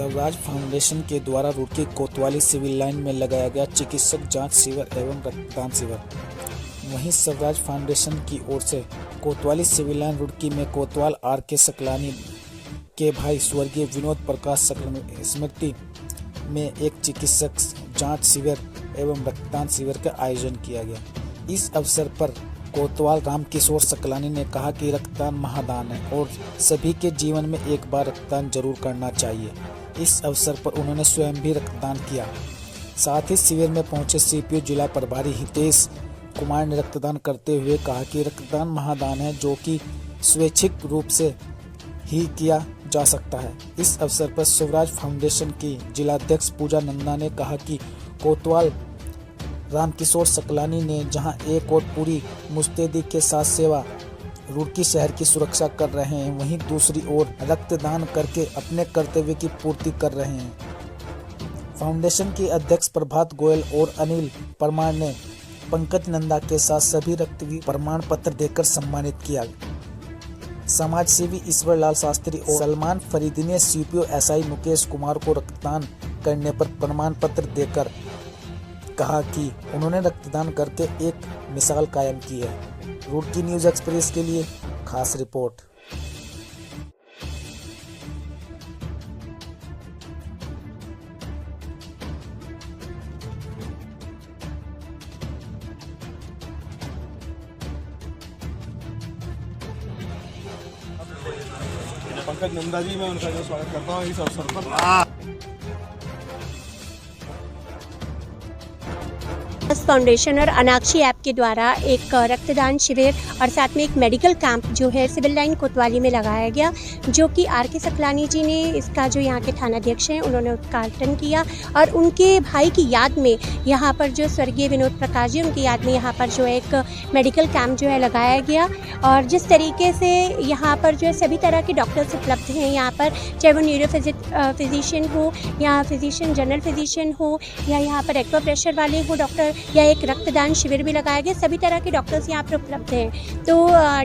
Swaraj foundation के द्वारा रुड़की कोतवाली सिविल लाइन में लगाया गया चिकित्सक जांच शिविर एवं रक्तदान शिविर। वहीं स्वराज फाउंडेशन की ओर से कोतवाली सिविल लाइन रुड़की में कोतवाल आर.के. सकलानी के भाई स्वर्गीय विनोद प्रकाश सकलानी स्मृति में एक चिकित्सक जांच शिविर एवं रक्तदान शिविर का आयोजन किया गया। इस अवसर पर कोतवाल रामकिशोर सकलानी ने कहा कि रक्तदान महादान है और सभी के जीवन में एक बार रक्तदान जरूर करना चाहिए। इस अवसर पर उन्होंने स्वयं भी रक्तदान किया। साथ ही शिविर में पहुंचे सीपीओ जिला प्रभारी हितेश कुमार ने रक्तदान करते हुए कहा कि रक्तदान महादान है जो कि स्वैच्छिक रूप से ही किया जा सकता है। इस अवसर पर स्वराज फाउंडेशन की जिलाध्यक्ष पूजा नंदा ने कहा कि कोतवाल रामकिशोर सकलानी ने जहां एक और पूरी मुस्तैदी के साथ सेवा रुड़की शहर की सुरक्षा कर रहे हैं, वहीं दूसरी ओर रक्तदान करके अपने कर्तव्य की पूर्ति कर रहे हैं। फाउंडेशन के अध्यक्ष प्रभात गोयल और अनिल परमार ने पंकज नंदा के साथ सभी रक्तवीर प्रमाण पत्र देकर सम्मानित किया। समाज सेवी ईश्वर लाल शास्त्री और सलमान फरीदी ने सीपीओ एसआई मुकेश कुमार को रक्तदान करने पर प्रमाण पत्र देकर कहा कि उन्होंने रक्तदान करके एक मिसाल कायम की है। रुड़की न्यूज़ एक्सप्रेस के लिए खास रिपोर्ट। पंकज नंदा जी, मैं उनका जो स्वागत करता हूँ इस अवसर पर। फाउंडेशन और अनाक्षी ऐप के द्वारा एक रक्तदान शिविर और साथ में एक मेडिकल कैंप जो है सिविल लाइन कोतवाली में लगाया गया, जो कि आर.के. सकलानी जी ने इसका जो यहाँ के थानाध्यक्ष हैं उन्होंने उद्घाटन किया और उनके भाई की याद में यहाँ पर जो स्वर्गीय विनोद प्रकाश जी उनकी याद में यहाँ पर जो एक मेडिकल कैंप जो है लगाया गया। और जिस तरीके से यहाँ पर जो है सभी तरह के डॉक्टर्स उपलब्ध हैं यहाँ पर, चाहे वो न्यूरो फिजिशियन हो या फिजिशियन जनरल फिजिशियन हो या यहाँ पर एक्वा प्रेशर वाले हो डॉक्टर, या एक रक्तदान शिविर भी लगाया गया। सभी तरह के डॉक्टर्स यहाँ पर उपलब्ध हैं। तो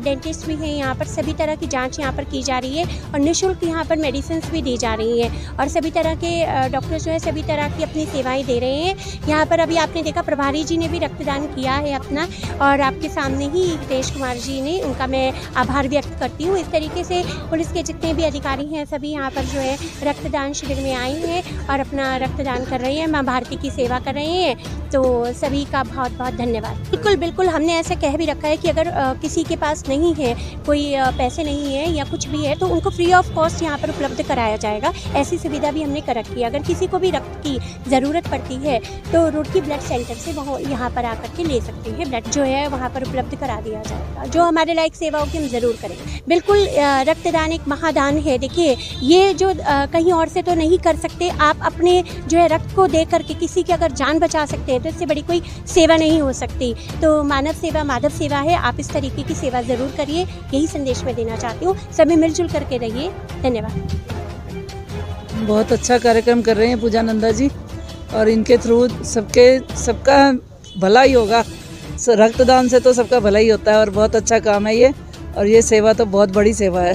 डेंटिस्ट भी हैं यहाँ पर, सभी तरह की जांच यहाँ पर की जा रही है और निःशुल्क यहाँ पर मेडिसिन भी दी जा रही हैं और सभी तरह के डॉक्टर्स जो है सभी तरह की अपनी सेवाएं दे रहे हैं यहाँ पर। अभी आपने देखा प्रभारी जी ने भी रक्तदान किया है अपना, और आपके सामने ही हितेश कुमार जी ने, उनका मैं आभार व्यक्त करती हूँ। इस तरीके से पुलिस के जितने भी अधिकारी हैं सभी यहाँ पर जो है रक्तदान शिविर में आए हैं और अपना रक्तदान कर रहे हैं, माँ भारती की सेवा कर रहे हैं। तो सभी का बहुत बहुत धन्यवाद। बिल्कुल बिल्कुल, हमने ऐसा कह भी रखा है कि अगर किसी के पास नहीं है, कोई पैसे नहीं है या कुछ भी है, तो उनको फ्री ऑफ कॉस्ट यहाँ पर उपलब्ध कराया जाएगा। ऐसी सुविधा भी हमने कर रखी है। अगर किसी को भी रक्त की ज़रूरत पड़ती है तो रुड़की ब्लड सेंटर से वह यहाँ पर आकर के ले सकते हैं। ब्लड जो है वहाँ पर उपलब्ध करा दिया जाएगा। जो हमारे लायक सेवा होगी हम ज़रूर करेंगे। बिल्कुल, रक्तदान एक महादान है। देखिए, ये जो कहीं और से तो नहीं कर सकते, आप अपने जो है रक्त को दे करके किसी की अगर जान बचा सकते हैं तो इससे बड़ी कोई सेवा नहीं हो सकती। तो मानव सेवा माधव सेवा है। आप इस तरीके की सेवा ज़रूर करिए, यही संदेश मैं देना चाहती हूँ। सभी मिलजुल करके रहिए। धन्यवाद। बहुत अच्छा कार्यक्रम कर रहे हैं पूजा नंदा जी, और इनके थ्रू सबका भला ही होगा। रक्तदान से तो सबका भला ही होता है और बहुत अच्छा काम है ये, और ये सेवा तो बहुत बड़ी सेवा है।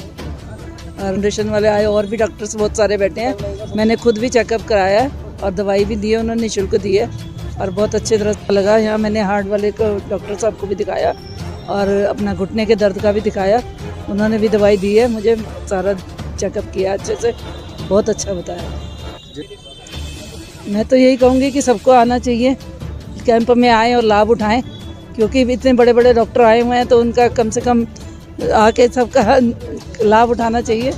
फाउंडेशन वाले आए और भी डॉक्टर्स बहुत सारे बैठे हैं। मैंने खुद भी चेकअप कराया है और दवाई भी दी है, उन्होंने निःशुल्क दी है और बहुत अच्छी तरह लगा। यहाँ मैंने हार्ट वाले को डॉक्टर साहब को भी दिखाया और अपना घुटने के दर्द का भी दिखाया, उन्होंने भी दवाई दी है। मुझे सारा चेकअप किया अच्छे से, बहुत अच्छा बताया। मैं तो यही कहूँगी कि सबको आना चाहिए, कैंप में आएँ और लाभ उठाएं, क्योंकि इतने बड़े बड़े डॉक्टर आए हुए हैं तो उनका कम से कम आके सबका लाभ उठाना चाहिए,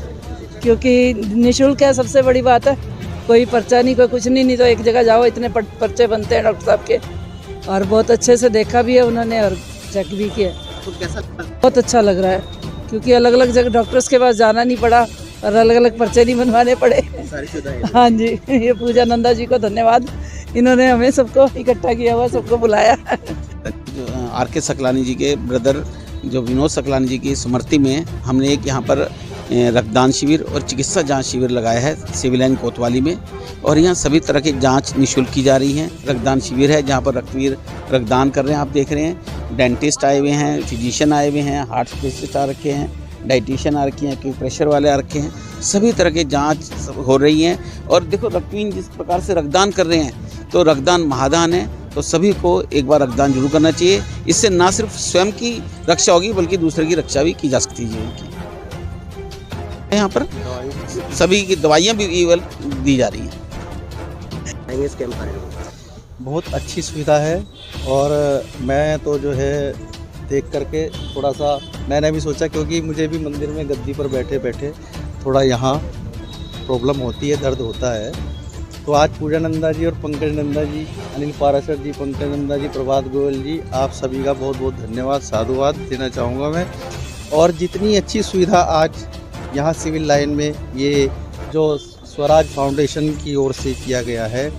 क्योंकि निःशुल्क है। सबसे बड़ी बात है, कोई पर्चा नहीं, कोई कुछ नहीं तो एक जगह जाओ इतने पर्चे बनते हैं डॉक्टर साहब के, और बहुत अच्छे से देखा भी है उन्होंने और चेक भी किया। तो कैसा बहुत अच्छा लग रहा है, क्योंकि अलग अलग जगह डॉक्टर्स के पास जाना नहीं पड़ा और अलग अलग पर्चे नहीं बनवाने पड़े। हाँ जी, ये पूजा नंदा जी को धन्यवाद, इन्होंने हमें सबको इकट्ठा किया हुआ, सबको बुलाया। आर.के. सकलानी जी के ब्रदर जो विनोद सकलानी जी की स्मृति में हमने एक यहाँ पर रक्तदान शिविर और चिकित्सा जांच शिविर लगाया है सिविल लाइन कोतवाली में, और यहाँ सभी तरह की जांच निःशुल्क की जा रही हैं। रक्तदान शिविर है जहाँ पर रक्तवीर रक्तदान कर रहे हैं, आप देख रहे हैं। डेंटिस्ट आए हुए हैं, फिजिशियन आए हुए हैं, हार्ट स्पेशलिस्ट आ रखे हैं, डाइटिशियन आ रखे हैं, एक्यूप्रेशर वाले आ रखे हैं, सभी तरह के जांच हो रही हैं। और देखो रक्तहीन जिस प्रकार से रक्तदान कर रहे हैं, तो रक्तदान महादान है, तो सभी को एक बार रक्तदान जरूर करना चाहिए। इससे ना सिर्फ स्वयं की रक्षा होगी बल्कि दूसरे की रक्षा भी की जा सकती है। उनकी यहाँ पर सभी की दवाइयाँ भी दी जा रही हैं। इस कैंप पर बहुत अच्छी सुविधा है और मैं तो जो है देख करके थोड़ा सा मैंने भी सोचा, क्योंकि मुझे भी मंदिर में गद्दी पर बैठे बैठे थोड़ा यहाँ प्रॉब्लम होती है, दर्द होता है। तो आज पूजा नंदा जी और पंकज नंदा जी, अनिल पाराशर जी, पंकज नंदा जी, प्रभात गोयल जी, आप सभी का बहुत बहुत धन्यवाद, साधुवाद देना चाहूँगा मैं। और जितनी अच्छी सुविधा आज यहाँ सिविल लाइन में ये जो स्वराज फाउंडेशन की ओर से किया गया है,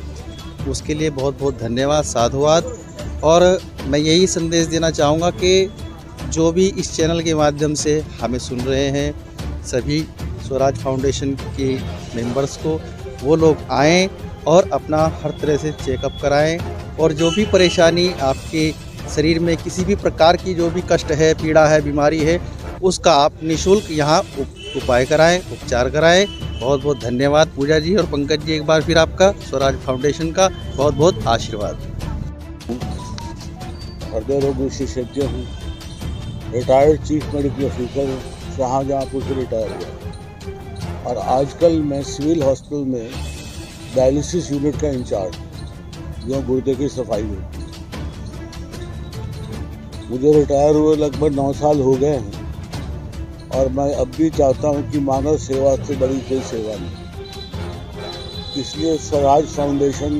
उसके लिए बहुत बहुत धन्यवाद, साधुवाद। और मैं यही संदेश देना चाहूँगा कि जो भी इस चैनल के माध्यम से हमें सुन रहे हैं, सभी स्वराज फाउंडेशन के मेंबर्स को, वो लोग आएँ और अपना हर तरह से चेकअप कराएं। और जो भी परेशानी आपके शरीर में किसी भी प्रकार की जो भी कष्ट है, पीड़ा है, बीमारी है, उसका आप निःशुल्क यहाँ उपाय कराएं, उपचार कराएं। बहुत बहुत धन्यवाद पूजा जी और पंकज जी, एक बार फिर आपका स्वराज फाउंडेशन का बहुत बहुत आशीर्वाद। हृदय रोग विशेषज्ञ हूँ, रिटायर्ड चीफ मेडिकल ऑफिसर हूँ, शाहजहाँपुर से रिटायर हुआ और आजकल मैं सिविल हॉस्पिटल में डायलिसिस यूनिट का इंचार्ज, जो गुर्दे की सफाई होती है। मुझे रिटायर हुए लगभग 9 साल हो गए हैं और मैं अब भी चाहता हूं कि मानव सेवा से बड़ी कोई सेवा नहीं। इसलिए स्वराज फाउंडेशन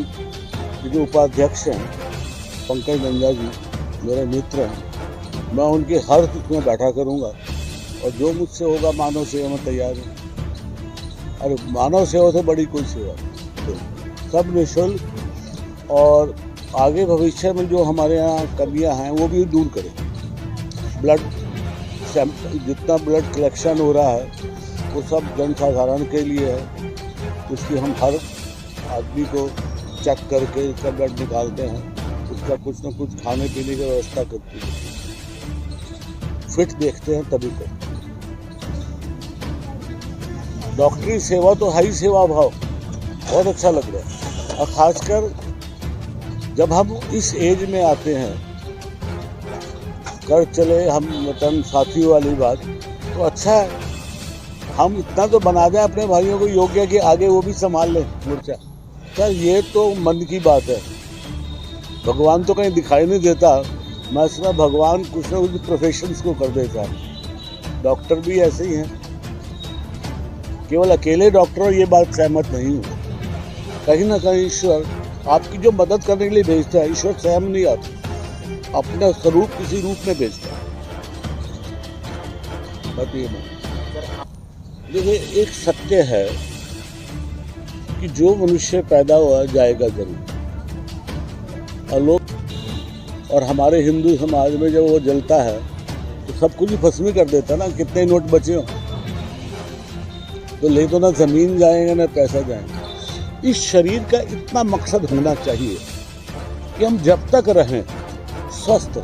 के जो उपाध्यक्ष हैं पंकज नंदा जी, मेरे मित्र हैं, मैं उनके हर हित में बैठा करूंगा और जो मुझसे होगा मानव सेवा में तैयार हूँ। और मानव सेवा से बड़ी कोई सेवा नहीं, सब निःशुल्क। और आगे भविष्य में जो हमारे यहाँ कमियाँ हैं वो भी दूर करें। ब्लड जितना ब्लड कलेक्शन हो रहा है वो सब जनसाधारण के लिए है, उसकी हम हर आदमी को चेक करके उसका ब्लड निकालते हैं, उसका कुछ न कुछ खाने पीने की व्यवस्था करते हैं, फिट देखते हैं तभी करते हैं। डॉक्टरी सेवा तो हाई सेवा भाव बहुत अच्छा लग रहा है। और ख़ासकर जब हम इस एज में आते हैं, कर चले हम वतन साथियों वाली बात, तो अच्छा है हम इतना तो बना दें अपने भाइयों को योग्य कि आगे वो भी संभाल लें मोर्चा। सर ये तो मन की बात है, भगवान तो कहीं दिखाई नहीं देता। मैं समझा भगवान कुछ न कुछ प्रोफेशंस को कर देता है। डॉक्टर भी ऐसे ही हैं, केवल अकेले डॉक्टर ये बात सहमत नहीं हूँ। कहीं ना कहीं ईश्वर आपकी जो मदद करने के लिए भेजता है, ईश्वर स्वयं नहीं आता, अपना स्वरूप किसी रूप में भेजता है। बताइए मैं देखिए, एक सत्य है कि जो मनुष्य पैदा हुआ जाएगा जरूर। और लोग और हमारे हिंदू समाज में जब वो जलता है तो सब कुछ ही भस्मी कर देता ना, कितने नोट बचे हो तो ले तो ना जमीन जाएंगे ना पैसा जाएंगे। इस शरीर का इतना मकसद होना चाहिए कि हम जब तक रहें स्वस्थ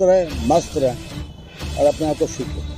रहें, मस्त रहें और अपने आप को फिट रखें।